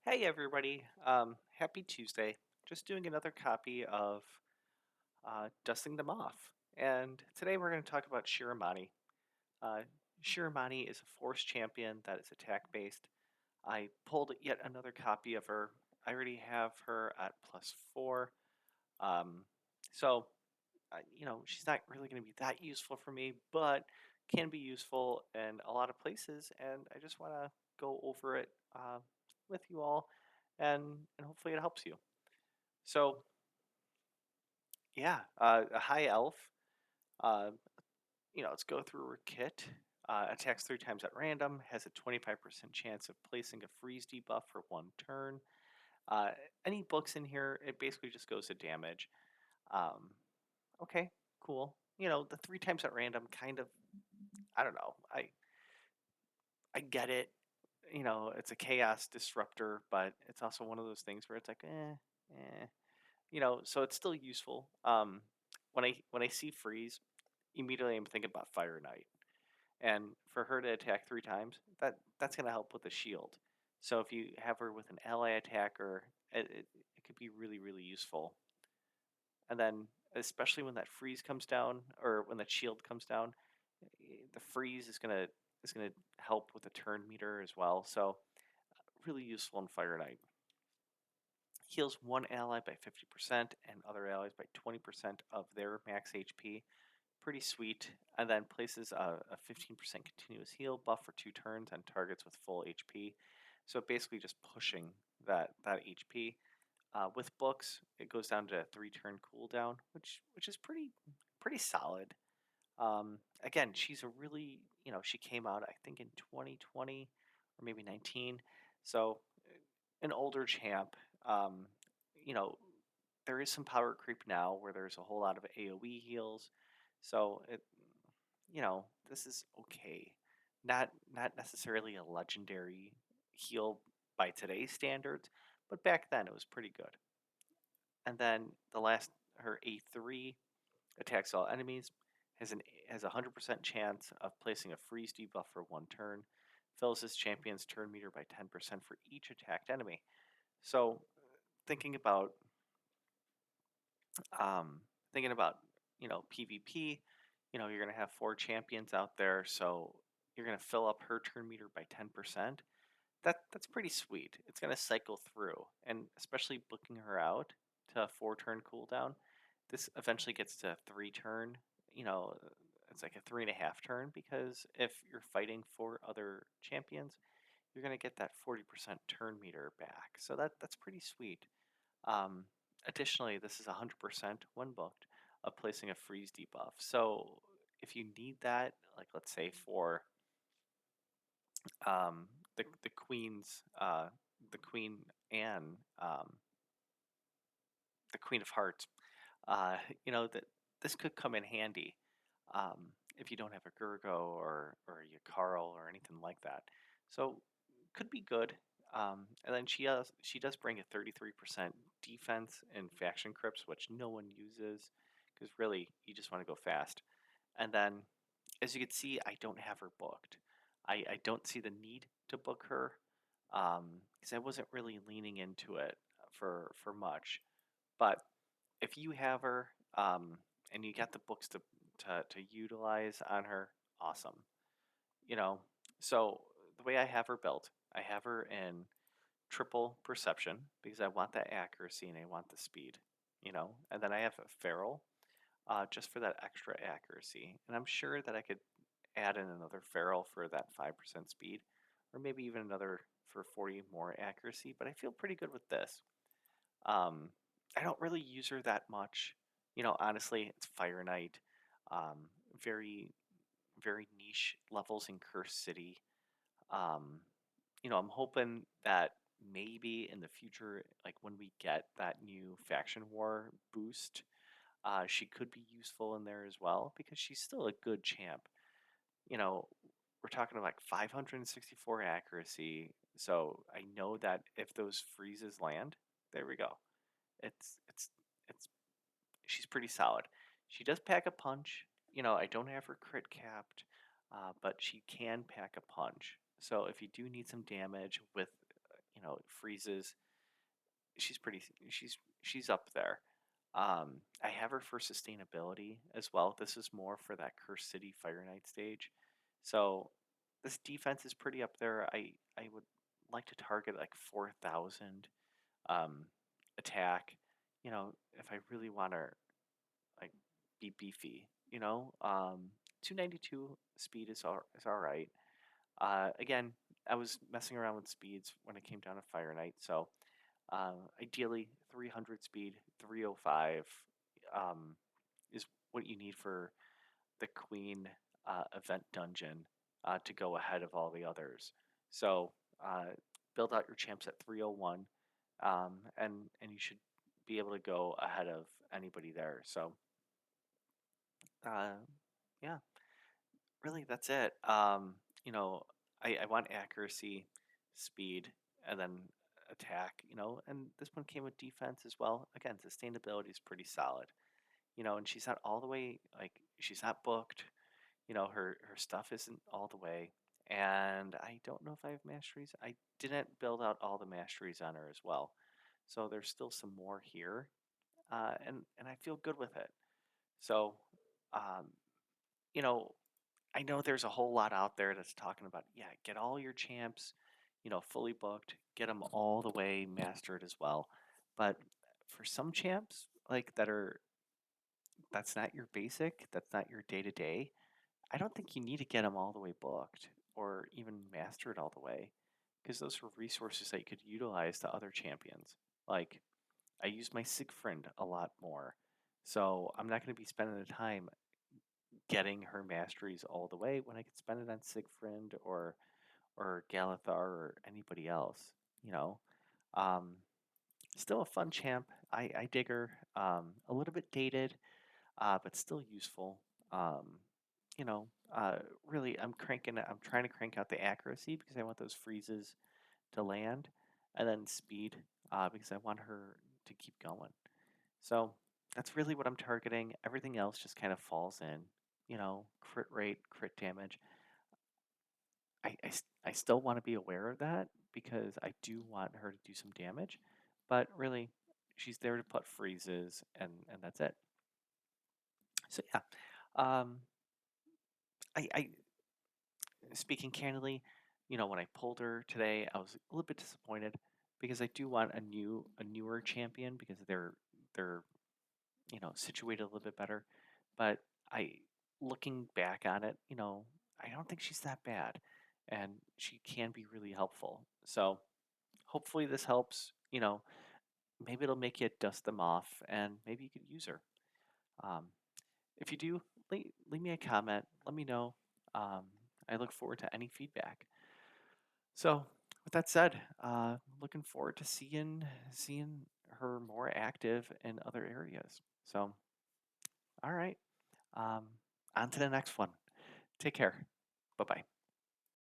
Hey everybody, happy Tuesday. Just doing another copy of Dusting Them Off. And today we're going to talk about Shirimani. Uh, Shirimani is a force champion that is attack based. I pulled yet another copy of her. I already have her at +4. Um, so, she's not really going to be that useful for me, but can be useful in a lot of places. And I just want to go over it with you all, and hopefully it helps you. So yeah, a high elf. Uh, let's go through her kit. Attacks 3 times at random. Has a 25% chance of placing a freeze debuff for 1 turn. Uh, any books in here, it basically just goes to damage. Um, okay, cool. The 3 times at random kind of, I don't know. I get it. It's a chaos disruptor, but it's also one of those things where it's like, eh. So it's still useful. When I see freeze, immediately I'm thinking about Fire Knight, and for her to attack 3 times, that's gonna help with the shield. So if you have her with an ally attacker, it could be really useful. And then especially when that freeze comes down or when that shield comes down, the freeze is gonna help with the turn meter as well. So really useful in Fire Knight. Heals one ally by 50% and other allies by 20% of their max HP. Pretty sweet. And then places a 15% continuous heal buff for 2 turns on targets with full HP. So basically just pushing that HP. With books, it goes down to a 3 turn cooldown, which is pretty solid. Again, she's a really, she came out I think in 2020 or maybe 19. So an older champ. Um, you know, there is some power creep now where there's a whole lot of AoE heals. So this is okay. Not necessarily a legendary heal by today's standards, but back then it was pretty good. And then her A3 attacks all enemies, has a 100% chance of placing a freeze debuff for 1 turn, fills his champion's turn meter by 10% for each attacked enemy. So thinking about um, thinking about PvP, you're gonna have 4 champions out there, so you're gonna fill up her turn meter by 10%. That's pretty sweet. It's gonna cycle through, and especially booking her out to a 4 turn cooldown, this eventually gets to a 3 turn. You know, it's like a 3.5 turn because if you're fighting for other champions, you're gonna get that 40% turn meter back. So that's pretty sweet. Um, Additionally, this is 100% when booked of placing a freeze debuff. So if you need that, like let's say for um, the queen's the Queen Anne, the Queen of Hearts, uh, that this could come in handy if you don't have a Gurgo or a Carl or anything like that. So could be good. And then she does bring a 33% defense in faction crypts, which no one uses because really you just want to go fast. And then as you can see, I don't have her booked. I don't see the need to book her because I wasn't really leaning into it for much. But if you have her and you got the books to utilize on her, awesome. You know, so the way I have her built, I have her in triple perception because I want that accuracy and I want the speed. And then I have a feral just for that extra accuracy. And I'm sure that I could add in another feral for that 5% speed, or maybe even another for 40 more accuracy. But I feel pretty good with this. Um, I don't really use her that much. Honestly, it's Fire Knight. Um, very, very niche levels in Curse City. Um, I'm hoping that maybe in the future, like when we get that new faction war boost, she could be useful in there as well because she's still a good champ. You know, we're talking about like 564 accuracy, so I know that if those freezes land, there we go. It's it's she's pretty solid. She does pack a punch. I don't have her crit capped, but she can pack a punch. So if you do need some damage with, freezes. She's pretty. She's up there. I have her for sustainability as well. This is more for that Curse City Fire Night stage. So this defense is pretty up there. I would like to target like 4,000 um, attack. If I really want to like be beefy, 292 speed is all right. Again, I was messing around with speeds when it came down to Fire Night, so ideally 300 speed, 305 um, is what you need for the Queen event dungeon to go ahead of all the others. So uh, build out your champs at 301, and you should be able to go ahead of anybody there. So uh, yeah, really that's it. I want accuracy, speed, and then attack. And this one came with defense as well. Again, sustainability is pretty solid. And she's not all the way like she's not booked. Her stuff isn't all the way. And I don't know if I have masteries. I didn't build out all the masteries on her as well. So there's still some more here. And I feel good with it. So, um, you know, I know there's a whole lot out there that's talking about, yeah, get all your champs, fully booked, get them all the way mastered as well. But for some champs, like that's not your basic, that's not your day to day, I don't think you need to get them all the way booked or even mastered all the way because those are resources that you could utilize to other champions. Like, I use my Sigfriend a lot more. So I'm not going to be spending the time getting her masteries all the way when I could spend it on Sigfrind or Galathar or anybody else. You know, um, Still a fun champ. I dig her. A little bit dated, but still useful. Um, you know, uh, Really, I'm trying to crank out the accuracy because I want those freezes to land, and then speed because I want her to keep going. So that's really what I'm targeting. Everything else just kind of falls in. Crit rate, crit damage. I still want to be aware of that because I do want her to do some damage, but really, she's there to put freezes and that's it. So yeah, um, I speaking candidly, when I pulled her today, I was a little bit disappointed because I do want a newer champion because they're situated a little bit better. But I, looking back on it, I don't think she's that bad, and she can be really helpful. So hopefully this helps. Maybe it'll make you dust them off, and maybe you could use her. Um, if you do, leave me a comment. Let me know. Um, I look forward to any feedback. So, with that said, looking forward to seeing her more active in other areas. So, all right. Um, On to the next one. Take care. Bye bye.